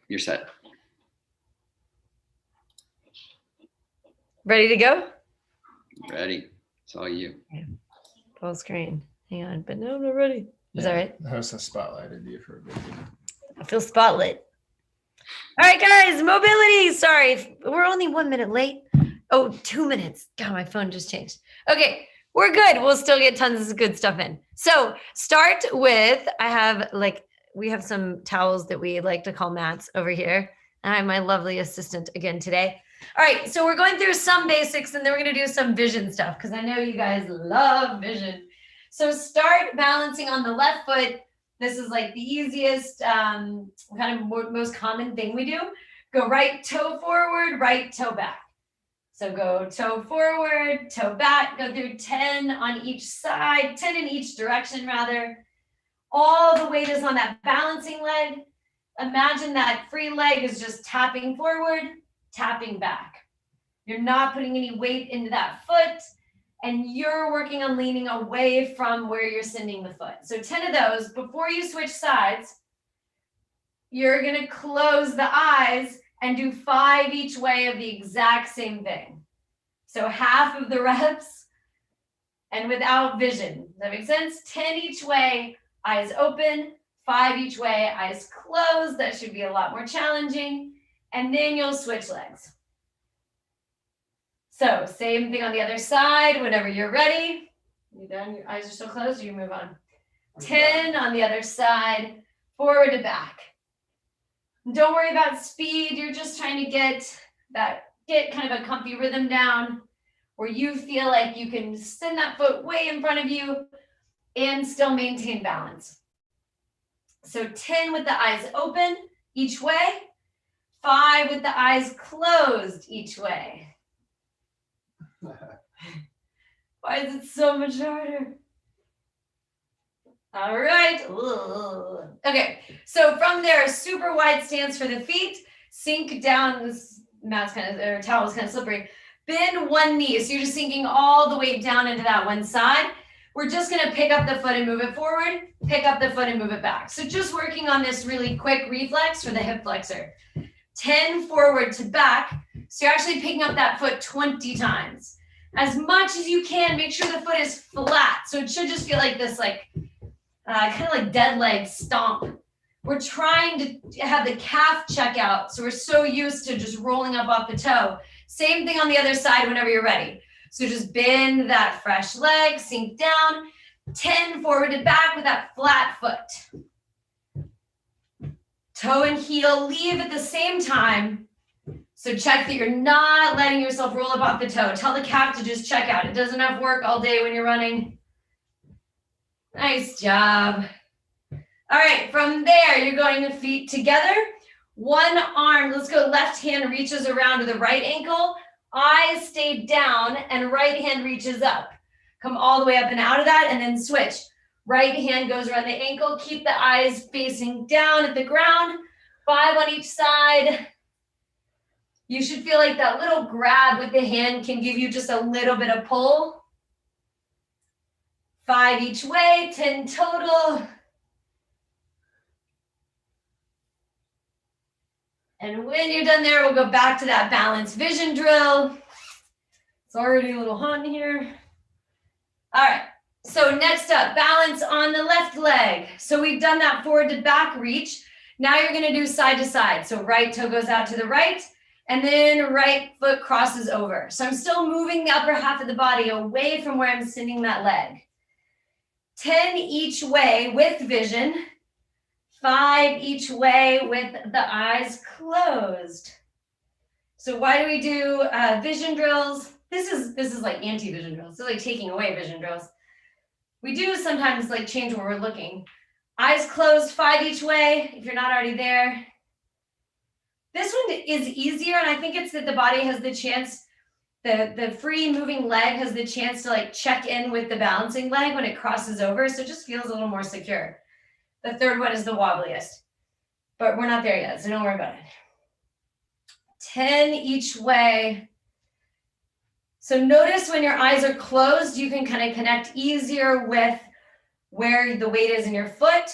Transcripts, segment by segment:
You're set. Ready to go? Ready. It's all you. Okay. Full screen. Hang on, but no, I'm not ready. Is that right? The host has spotlighted you for a bit. I feel spotlit. All right, guys, mobility. Sorry, we're only 1 minute late. Oh, 2 minutes. God, my phone just changed. Okay, we're good. We'll still get tons of good stuff in. So start with, we have some towels that we like to call mats over here. And I have my lovely assistant again today. All right, so we're going through some basics and then we're going to do some vision stuff because I know you guys love vision. So start balancing on the left foot. This is like the easiest, kind of most common thing we do. Go right toe forward, right toe back. So go toe forward, toe back, go through 10 on each side, 10 in each direction rather. All the weight is on that balancing leg. Imagine that free leg is just tapping forward, tapping back. You're not putting any weight into that foot and you're working on leaning away from where you're sending the foot. So 10 of those. Before you switch sides, you're going to close the eyes and do 5 each way of the exact same thing. So half of the reps and without vision. Does that make sense? 10 each way, eyes open, 5 each way, eyes closed. That should be a lot more challenging. And then you'll switch legs. So same thing on the other side. Whenever you're ready, you done? Your eyes are still closed, you move on. 10 on the other side, forward to back. Don't worry about speed. You're just trying to get kind of a comfy rhythm down where you feel like you can send that foot way in front of you and still maintain balance. So 10 with the eyes open each way, 5 with the eyes closed each way. Why is it so much harder? All right. Okay, so from there, super wide stance for the feet. Sink down. This mat's towel is kind of slippery. Bend one knee. So you're just sinking all the weight down into that one side. We're just going to pick up the foot and move it forward. Pick up the foot and move it back. So just working on this really quick reflex for the hip flexor. 10 forward to back. So you're actually picking up that foot 20 times. As much as you can, make sure the foot is flat. So it should just feel like this, kind of like dead leg stomp. We're trying to have the calf check out. So we're so used to just rolling up off the toe. Same thing on the other side whenever you're ready. So just bend that fresh leg, sink down, 10 forward to back with that flat foot. Toe and heel leave at the same time. So check that you're not letting yourself roll up off the toe. Tell the calf to just check out. It does enough work all day when you're running. Nice job. All right, from there, you're going the feet together. One arm, let's go left hand reaches around to the right ankle. Eyes stay down and right hand reaches up. Come all the way up and out of that and then switch. Right hand goes around the ankle. Keep the eyes facing down at the ground. 5 on each side. You should feel like that little grab with the hand can give you just a little bit of pull. 5 each way, 10 total. And when you're done there, we'll go back to that balance vision drill. It's already a little hot in here. All right, so next up, balance on the left leg. So we've done that forward to back reach. Now you're gonna do side to side. So right toe goes out to the right, and then right foot crosses over. So I'm still moving the upper half of the body away from where I'm sending that leg. 10 each way with vision. 5 each way with the eyes closed. So why do we do vision drills? This is like anti-vision drills. This is like taking away vision drills. We do sometimes like change where we're looking. Eyes closed, 5 each way, if you're not already there. This one is easier, and I think it's that the body has the chance, the free moving leg has the chance to like check in with the balancing leg when it crosses over, so it just feels a little more secure. The third one is the wobbliest, but we're not there yet, so don't worry about it. 10 each way. So notice when your eyes are closed, you can kind of connect easier with where the weight is in your foot.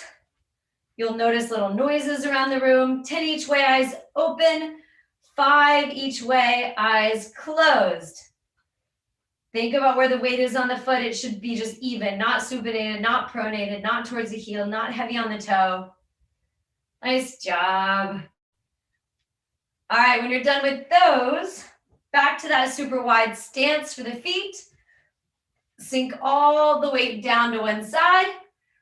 You'll notice little noises around the room. 10 each way, eyes open. 5 each way, eyes closed. Think about where the weight is on the foot. It should be just even, not supinated, not pronated, not towards the heel, not heavy on the toe. Nice job. All right, when you're done with those, back to that super wide stance for the feet. Sink all the weight down to one side.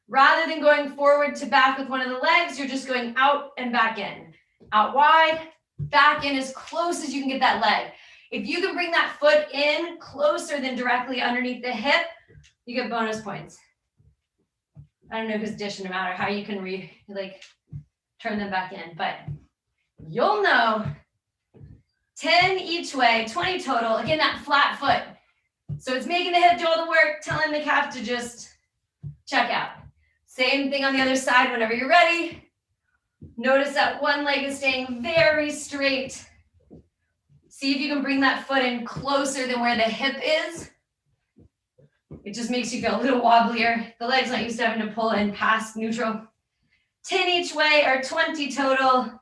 Rather than going forward to back with one of the legs, you're just going out and back in. Out wide, back in as close as you can get that leg. If you can bring that foot in closer than directly underneath the hip, you get bonus points. I don't know who's dishing them out or how you can turn them back in, but you'll know. 10 each way, 20 total. Again, that flat foot. So it's making the hip do all the work, telling the calf to just check out. Same thing on the other side whenever you're ready. Notice that one leg is staying very straight. See if you can bring that foot in closer than where the hip is. It just makes you feel a little wobblier. The leg's not used to having to pull in past neutral. 10 each way or 20 total.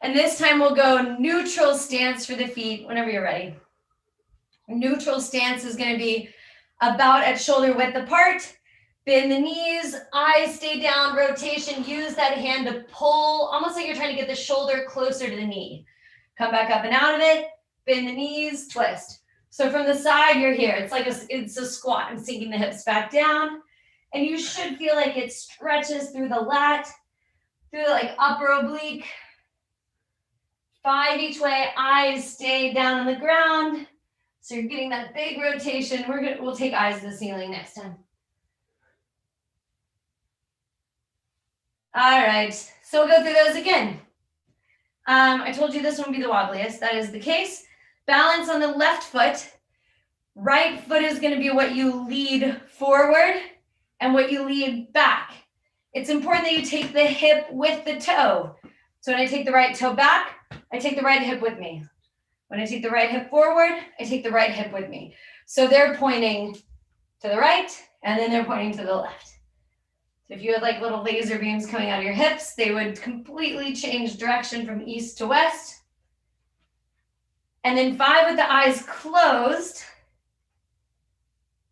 And this time we'll go neutral stance for the feet whenever you're ready. Neutral stance is going to be about at shoulder width apart. Bend the knees, eyes stay down, rotation. Use that hand to pull, almost like you're trying to get the shoulder closer to the knee. Come back up and out of it. Bend the knees, twist. So from the side, you're here. It's a squat. I'm sinking the hips back down. And you should feel like it stretches through the lat, through the upper oblique. 5 each way, eyes stay down on the ground. So you're getting that big rotation. We'll take eyes to the ceiling next time. All right, so we'll go through those again. I told you this one would be the wobbliest. That is the case. Balance on the left foot. Right foot is going to be what you lead forward and what you lead back. It's important that you take the hip with the toe. So when I take the right toe back, I take the right hip with me. When I take the right hip forward, I take the right hip with me. So they're pointing to the right, and then they're pointing to the left. So if you had little laser beams coming out of your hips, they would completely change direction from east to west. And then 5 with the eyes closed.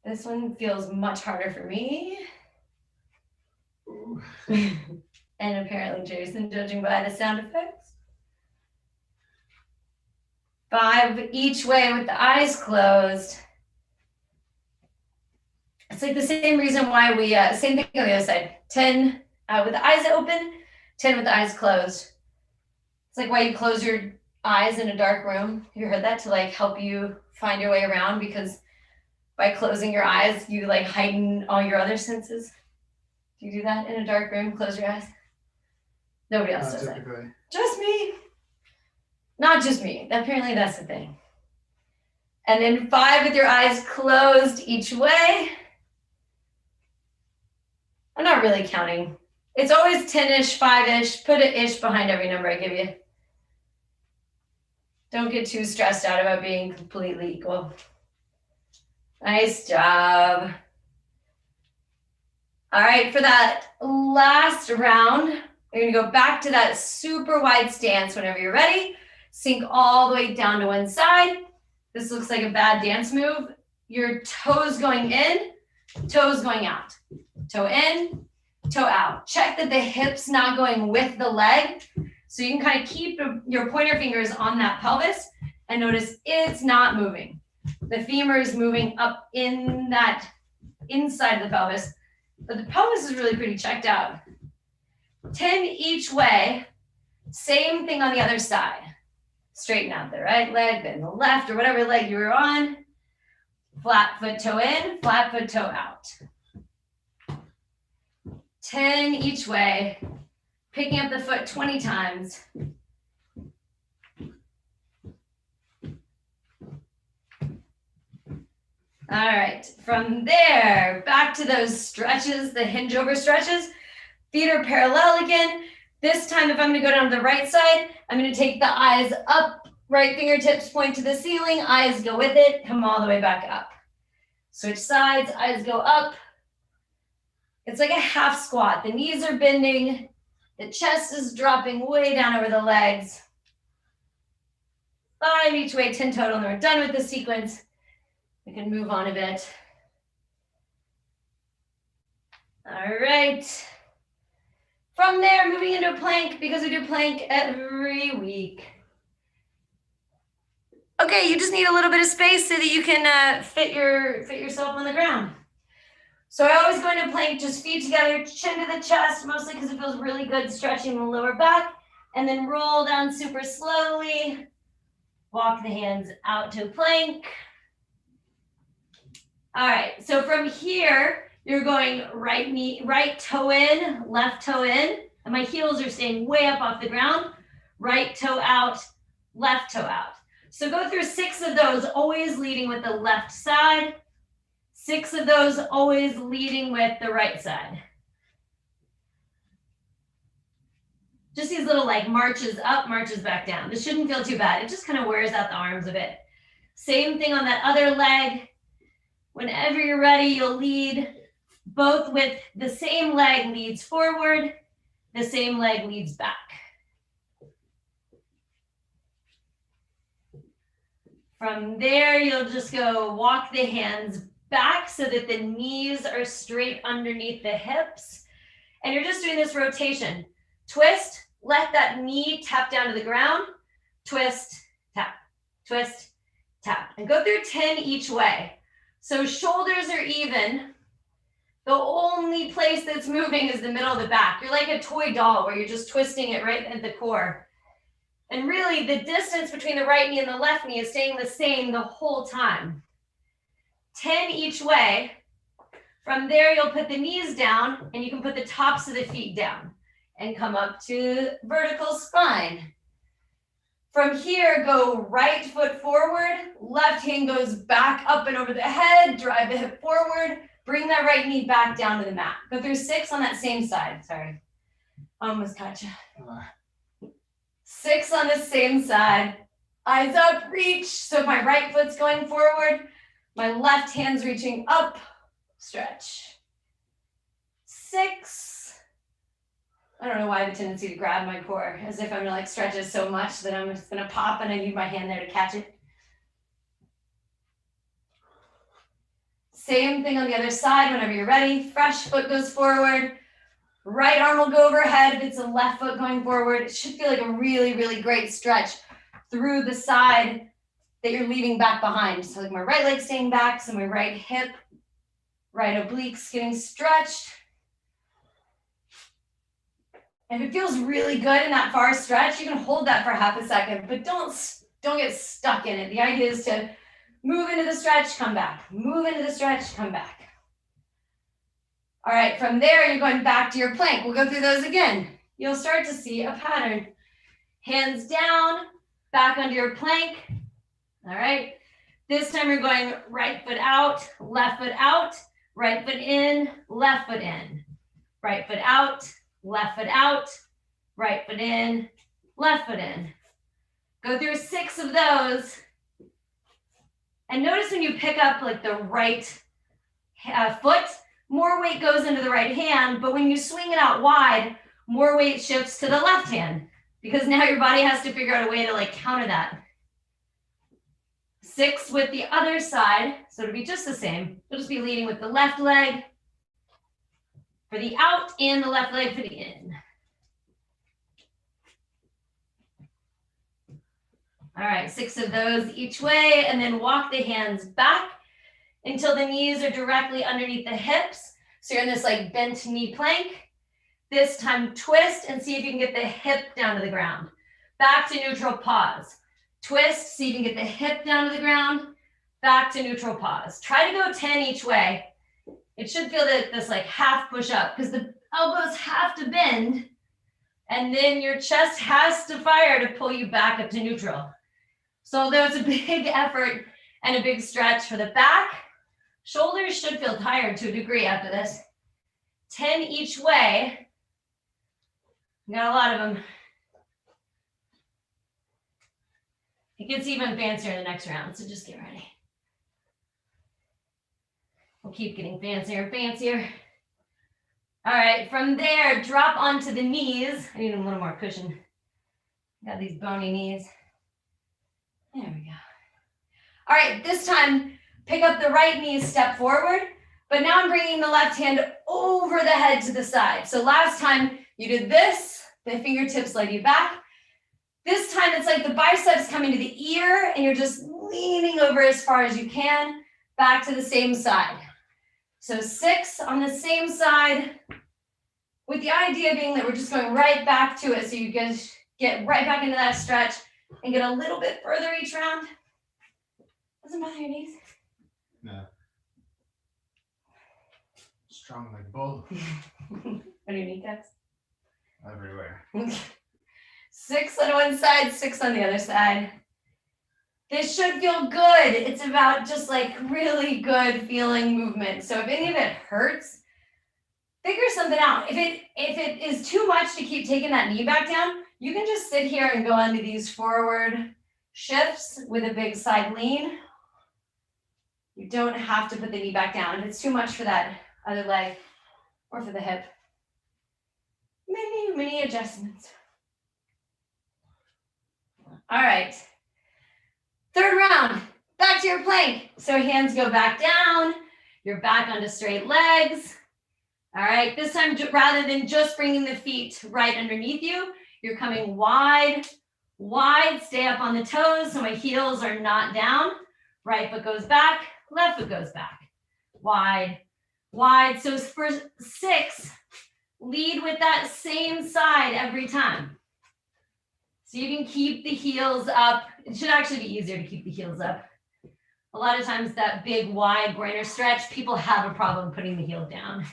This one feels much harder for me. And apparently Jason, judging by the sound effects. 5 each way with the eyes closed. It's the same reason why we, same thing on the other side. 10 with the eyes open, 10 with the eyes closed. It's why you close your eyes in a dark room. Have you heard that? To help you find your way around, because by closing your eyes, you heighten all your other senses. Do you do that in a dark room? Close your eyes? Nobody else does that. Just me. Not just me. Apparently that's the thing. And then 5 with your eyes closed each way. I'm not really counting. It's always 10-ish, 5-ish. Put an ish behind every number I give you. Don't get too stressed out about being completely equal. Nice job. All right, for that last round, you're gonna go back to that super wide stance whenever you're ready. Sink all the way down to one side. This looks like a bad dance move. Your toes going in, toes going out. Toe in, toe out. Check that the hip's not going with the leg. So you can kind of keep your pointer fingers on that pelvis and notice it's not moving. The femur is moving up in that inside of the pelvis, but the pelvis is really pretty checked out. 10 each way, same thing on the other side. Straighten out the right leg, then the left, or whatever leg you were on. Flat foot toe in, flat foot toe out. 10 each way, picking up the foot 20 times. All right, from there, back to those stretches, the hinge over stretches. Feet are parallel again. This time, if I'm gonna go down to the right side, I'm gonna take the eyes up, right fingertips point to the ceiling, eyes go with it, come all the way back up. Switch sides, eyes go up. It's like a half squat. The knees are bending. The chest is dropping way down over the legs. 5 each way, 10 total, and then we're done with the sequence. We can move on a bit. All right. From there, moving into a plank, because we do plank every week. Okay, you just need a little bit of space so that you can fit yourself on the ground. So I always go into plank, just feet together, chin to the chest, mostly because it feels really good stretching the lower back, and then roll down super slowly. Walk the hands out to plank. All right, so from here, you're going right toe in, left toe in, and my heels are staying way up off the ground. Right toe out, left toe out. So go through 6 of those, always leading with the left side. 6 of those, always leading with the right side. Just these little like marches up, marches back down. This shouldn't feel too bad. It just kind of wears out the arms a bit. Same thing on that other leg. Whenever you're ready, you'll lead both with the same leg leads forward, the same leg leads back. From there, you'll just go walk the hands back so that the knees are straight underneath the hips. And you're just doing this rotation. Twist, let that knee tap down to the ground. Twist, tap, twist, tap. And go through 10 each way. So shoulders are even. The only place that's moving is the middle of the back. You're like a toy doll where you're just twisting it right at the core. And really, the distance between the right knee and the left knee is staying the same the whole time. 10 each way. From there, you'll put the knees down, and you can put the tops of the feet down and come up to vertical spine. From here, go right foot forward, left hand goes back up and over the head, drive the hip forward, bring that right knee back down to the mat. Go through 6 on that same side, sorry. Almost got you. 6 on the same side, eyes up, reach. So if my right foot's going forward, my left hand's reaching up, stretch. 6. I don't know why I have a tendency to grab my core as if I'm gonna like stretch it so much that I'm just gonna pop and I need my hand there to catch it. Same thing on the other side whenever you're ready. Fresh foot goes forward. Right arm will go overhead if it's a left foot going forward. It should feel like a really, really great stretch through the side that you're leaving back behind. So like my right leg staying back, so my right hip, right obliques getting stretched. If it feels really good in that far stretch, you can hold that for half a second, but don't get stuck in it. The idea is to move into the stretch, come back. Move into the stretch, come back. All right, from there, you're going back to your plank. We'll go through those again. You'll start to see a pattern. Hands down, back under your plank. All right. This time you're going right foot out, right foot in, left foot in. Right foot out, left foot out, right foot in, left foot in. Go through 6 of those. And notice when you pick up like the right foot, more weight goes into the right hand, but when you swing it out wide, more weight shifts to the left hand because now your body has to figure out a way to like counter that. 6 with the other side, so it'll be just the same. You'll just be leading with the left leg for the out and the left leg for the in. All right, 6 of those each way, and then walk the hands back until the knees are directly underneath the hips. So you're in this like bent knee plank. This time twist and see if you can get the hip down to the ground. Back to neutral pause. Twist, see if you can get the hip down to the ground. Back to neutral pause. Try to go 10 each way. It should feel that this like half push up because the elbows have to bend and then your chest has to fire to pull you back up to neutral. So although it's a big effort and a big stretch for the back, shoulders should feel tired to a degree after this. 10 each way. Got a lot of them. It gets even fancier in the next round, so just get ready. We'll keep getting fancier and fancier. All right, from there, drop onto the knees. I need a little more cushion. Got these bony knees. There we go. All right, this time, pick up the right knee, step forward, but now I'm bringing the left hand over the head to the side. So last time you did this, the fingertips led you back. This time it's like the biceps coming to the ear and you're just leaning over as far as you can, back to the same side. So 6 on the same side, with the idea being that we're just going right back to it. So you guys get right back into that stretch and get a little bit further each round. Doesn't bother your knees? No. Strong like bull. What are your kneecaps? Everywhere. 6 on one side, 6 on the other side. This should feel good. It's about just like really good feeling movement. So if any of it hurts, figure something out. If it is too much to keep taking that knee back down, you can just sit here and go into these forward shifts with a big side lean. You don't have to put the knee back down. If it's too much for that other leg or for the hip. Mini adjustments. All right. Third round, back to your plank. So hands go back down. You're back onto straight legs. All right, this time, rather than just bringing the feet right underneath you, you're coming wide, stay up on the toes so my heels are not down. Right foot goes back, left foot goes back. Wide. So for 6, lead with that same side every time. So you can keep the heels up. It should actually be easier to keep the heels up. A lot of times that big, wide groiner stretch, people have a problem putting the heel down.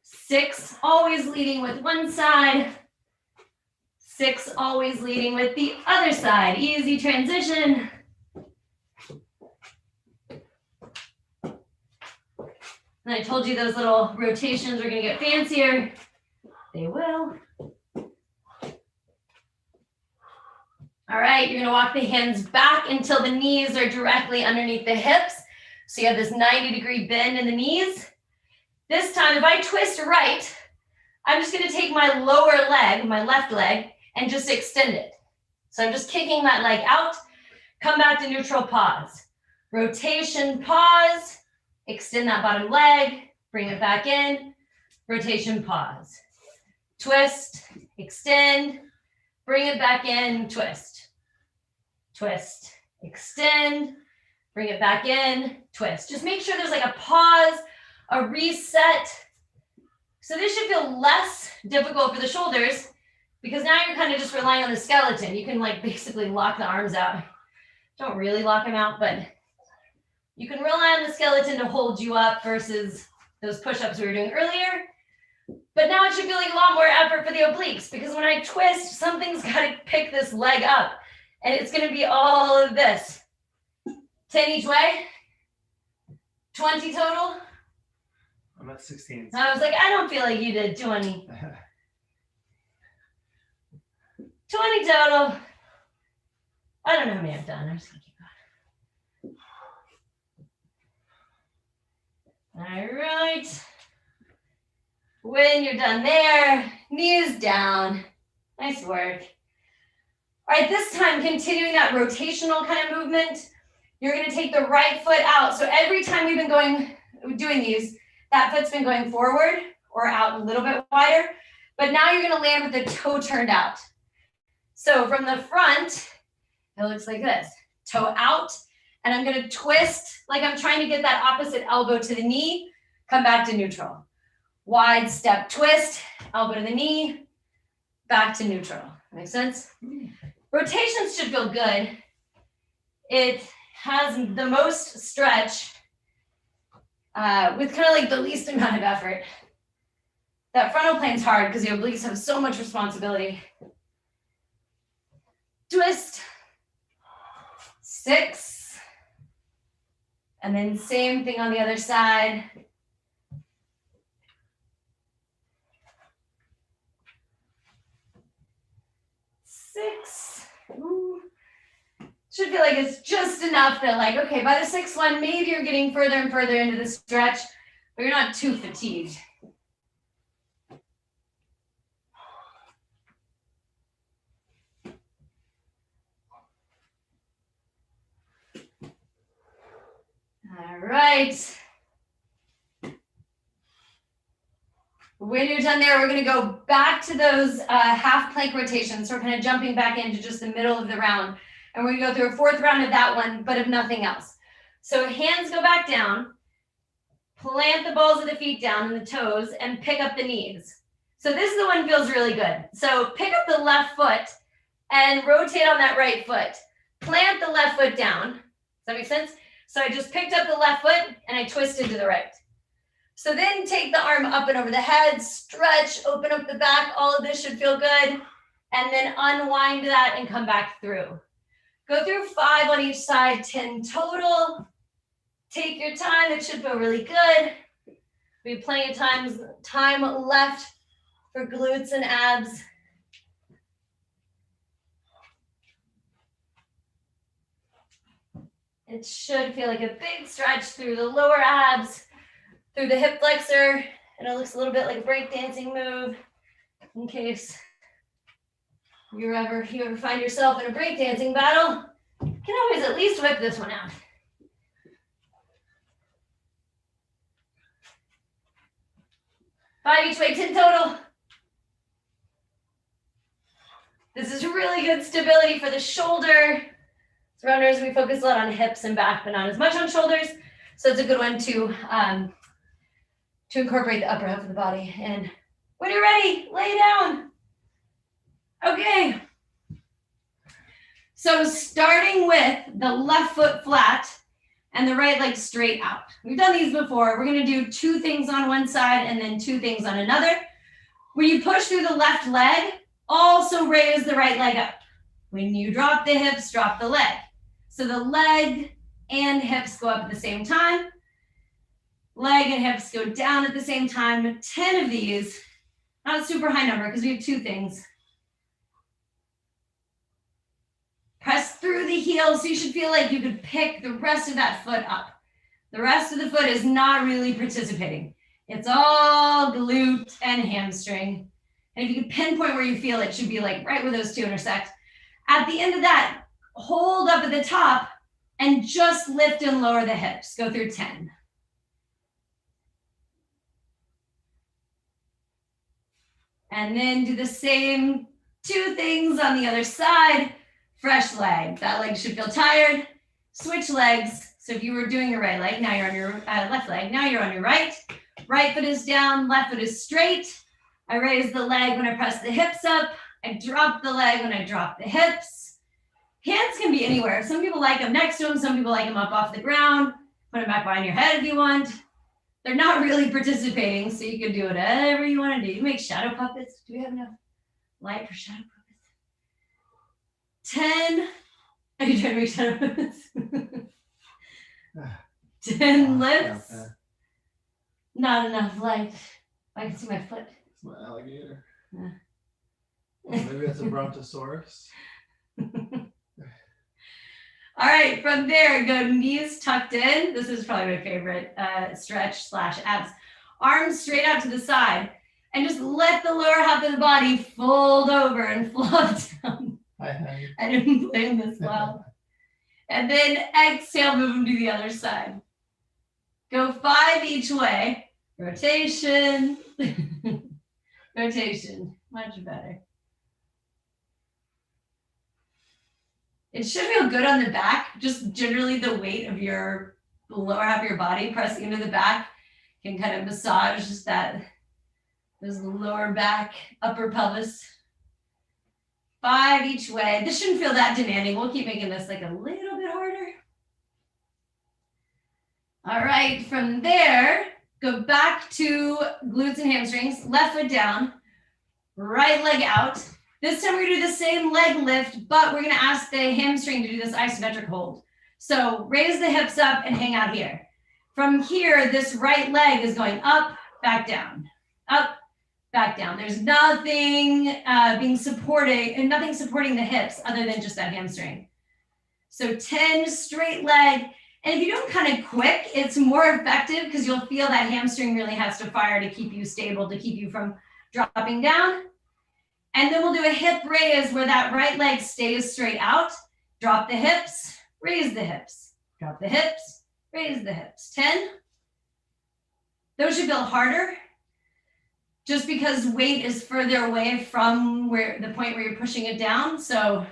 6, always leading with one side. 6, always leading with the other side. Easy transition. And I told you those little rotations are going to get fancier. They will. All right, you're going to walk the hands back until the knees are directly underneath the hips. So you have this 90-degree bend in the knees. This time, if I twist right, I'm just going to take my lower leg, my left leg, and just extend it. So I'm just kicking that leg out. Come back to neutral, pause. Rotation, pause. Extend that bottom leg. Bring it back in. Rotation, pause. Twist, extend. Bring it back in, twist. Twist, extend. Bring it back in, twist. Just make sure there's like a pause, a reset. So this should feel less difficult for the shoulders because now you're kind of just relying on the skeleton. You can like basically lock the arms out. Don't really lock them out, but you can rely on the skeleton to hold you up versus those push-ups we were doing earlier. But now it should feel like a lot more effort for the obliques because when I twist, something's got to pick this leg up. And it's going to be all of this. 10 each way. 20 total. I'm at 16. So I was like, I don't feel like you did 20. 20 total. I don't know how many I've done. I'm just going to keep going. All right. When you're done there, knees down. Nice work. All right, this time, continuing that rotational kind of movement, you're going to take the right foot out. So every time we've been doing these, that foot's been going forward or out a little bit wider. But now you're going to land with the toe turned out. So from the front, it looks like this. Toe out. And I'm going to twist like I'm trying to get that opposite elbow to the knee. Come back to neutral. Wide step twist, elbow to the knee, back to neutral. Make sense? Rotations should feel good. It has the most stretch with kind of like the least amount of effort. That frontal plane's hard because the obliques have so much responsibility. Twist. 6. And then same thing on the other side. 6. Ooh. Should feel like it's just enough that like, okay, by the 6th one, maybe you're getting further and further into the stretch, but you're not too fatigued. All right. When you're done there, we're going to go back to those half plank rotations. So we're kind of jumping back into just the middle of the round. And we're going to go through a fourth round of that one, but of nothing else. So hands go back down. Plant the balls of the feet down and the toes and pick up the knees. So this is the one that feels really good. So pick up the left foot and rotate on that right foot. Plant the left foot down. Does that make sense? So I just picked up the left foot and I twisted to the right. So then take the arm up and over the head, stretch, open up the back. All of this should feel good. And then unwind that and come back through. Go through 5 on each side, 10 total. Take your time. It should feel really good. We have plenty of time left for glutes and abs. It should feel like a big stretch through the lower abs, through the hip flexor, and it looks a little bit like a breakdancing move in case you ever find yourself in a breakdancing battle. You can always at least whip this one out. Five each way, 10 total. This is really good stability for the shoulder. As runners, we focus a lot on hips and back, but not as much on shoulders. So it's a good one to incorporate the upper half of the body. And when you're ready, lay down. Okay. So starting with the left foot flat and the right leg straight out. We've done these before. We're going to do 2 things on one side and then 2 things on another. When you push through the left leg, also raise the right leg up. When you drop the hips, drop the leg. So the leg and hips go up at the same time. Leg and hips go down at the same time. 10 of these, not a super high number because we have 2 things. Press through the heel, so you should feel like you could pick the rest of that foot up. The rest of the foot is not really participating. It's all glute and hamstring. And if you could pinpoint where you feel it, should be like right where those 2 intersect. At the end of that, hold up at the top and just lift and lower the hips. Go through 10. And then do the same 2 things on the other side. Fresh leg. That leg should feel tired. Switch legs. So if you were doing your right leg, now you're on your left leg. Now you're on your right. Right foot is down, left foot is straight. I raise the leg when I press the hips up. I drop the leg when I drop the hips. Hands can be anywhere. Some people like them next to them. Some people like them up off the ground. Put them back behind your head if you want. They're not really participating, so you can do whatever you want to do. You make shadow puppets. Do we have enough light for shadow puppets? 10. Are you trying to make shadow puppets? 10 lifts. Not enough light. I can see my foot. It's my alligator. Yeah. Maybe that's a brontosaurus. All right, from there, go knees tucked in. This is probably my favorite stretch / abs. Arms straight out to the side. And just let the lower half of the body fold over and flop down. Hi. I didn't plan this well. And then exhale, move them to the other side. Go 5 each way. Rotation. Rotation. Much better. It should feel good on the back. Just generally the weight of your lower half of your body pressing into the back can kind of massage just those lower back, upper pelvis. 5 each way. This shouldn't feel that demanding. We'll keep making this like a little bit harder. All right, from there, go back to glutes and hamstrings. Left foot down, right leg out. This time we're gonna do the same leg lift, but we're gonna ask the hamstring to do this isometric hold. So raise the hips up and hang out here. From here, this right leg is going up, back down, up, back down. There's nothing being supported and nothing supporting the hips other than just that hamstring. So 10 straight leg, And if you do them kind of quick, it's more effective because you'll feel that hamstring really has to fire to keep you stable, to keep you from dropping down. And then we'll do a hip raise where that right leg stays straight out. Drop the hips, raise the hips, drop the hips, raise the hips. 10. Those should feel harder just because weight is further away from where the point where you're pushing it down. So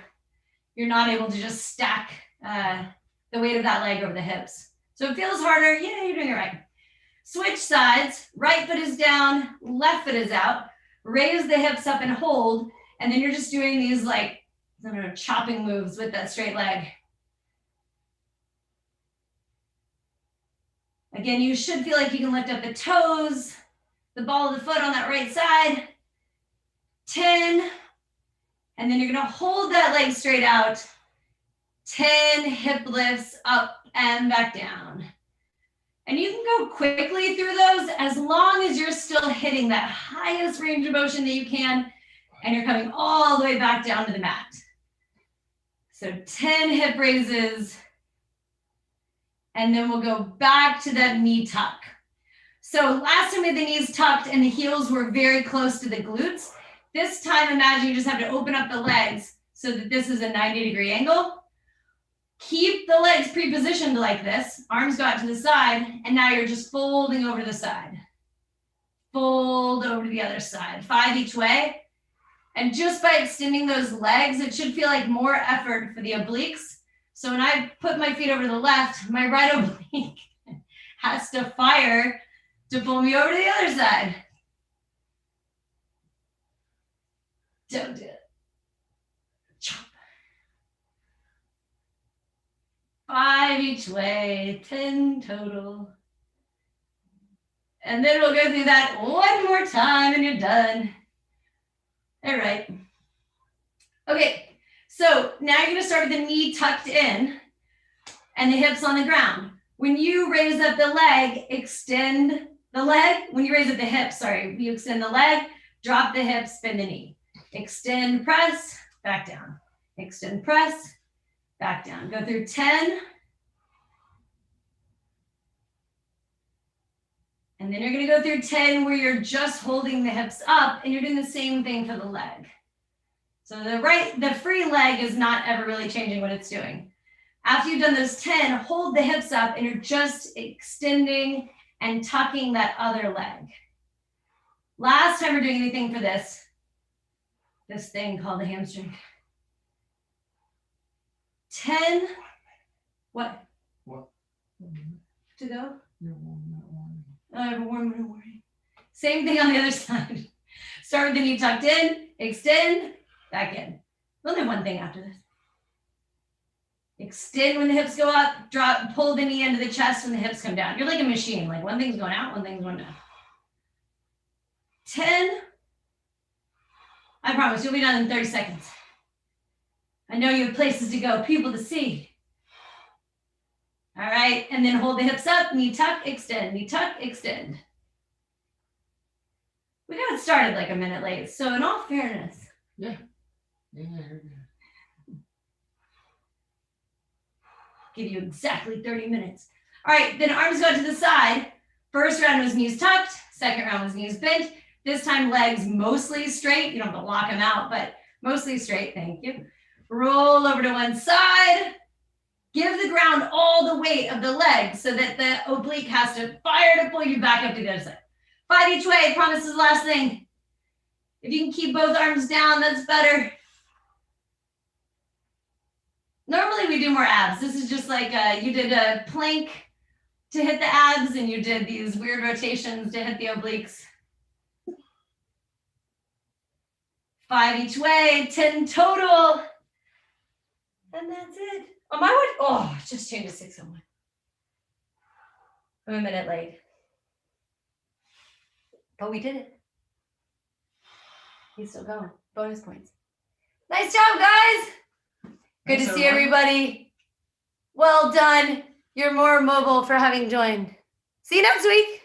you're not able to just stack the weight of that leg over the hips. So it feels harder. Yeah, you're doing it right. Switch sides. Right foot is down, left foot is out. Raise the hips up and hold. And then you're just doing these like, I don't know, chopping moves with that straight leg. Again, you should feel like you can lift up the toes, the ball of the foot on that right side. 10. And then you're gonna hold that leg straight out. 10 hip lifts up and back down. And you can go quickly through those as long as you're still hitting that highest range of motion that you can, and you're coming all the way back down to the mat. So 10 hip raises, and then we'll go back to that knee tuck. So last time we had the knees tucked and the heels were very close to the glutes. This time, imagine you just have to open up the legs so that this is a 90-degree angle. Keep the legs pre-positioned like this. Arms go out to the side, and now you're just folding over to the side. Fold over to the other side. 5 each way. And just by extending those legs, it should feel like more effort for the obliques. So when I put my feet over to the left, my right oblique has to fire to pull me over to the other side. Don't do it. Chop. 5 each way, 10 total. And then we'll go through that one more time and you're done. All right. Okay, so now you're gonna start with the knee tucked in and the hips on the ground. When you raise up the leg, extend the leg. When you raise up the hip, sorry, you extend the leg, drop the hip, spin the knee. Extend, press, back down. Extend, press, back down. Go through 10. And then you're gonna go through 10 where you're just holding the hips up and you're doing the same thing for the leg. So the free leg is not ever really changing what it's doing. After you've done those 10, hold the hips up and you're just extending and tucking that other leg. Last time we're doing anything for this thing called the hamstring. 10, what? What? To go? You're warm, not warm. I have a warning. Same thing on the other side. Start with the knee tucked in, extend, back in. Only one thing after this. Extend when the hips go up, drop, pull the knee into the chest when the hips come down. You're like a machine, like one thing's going out, one thing's going down. 10. I promise you'll be done in 30 seconds. I know you have places to go, people to see. All right, and then hold the hips up, knee tuck, extend, knee tuck, extend. We got started like a minute late, so in all fairness. Yeah. Give you exactly 30 minutes. All right, then arms go to the side. First round was knees tucked, second round was knees bent. This time legs mostly straight. You don't have to lock them out, but mostly straight, thank you. Roll over to one side. Give the ground all the weight of the leg so that the oblique has to fire to pull you back up to the other side. 5 each way, promise is the last thing. If you can keep both arms down, that's better. Normally we do more abs. This is just like you did a plank to hit the abs and you did these weird rotations to hit the obliques. 5 each way, 10 total. And that's it. Oh, my one, oh, just changed to 601. I'm a minute late. But we did it. He's still going. Bonus points. Nice job, guys. Good to see everybody. Well done. You're more mobile for having joined. See you next week.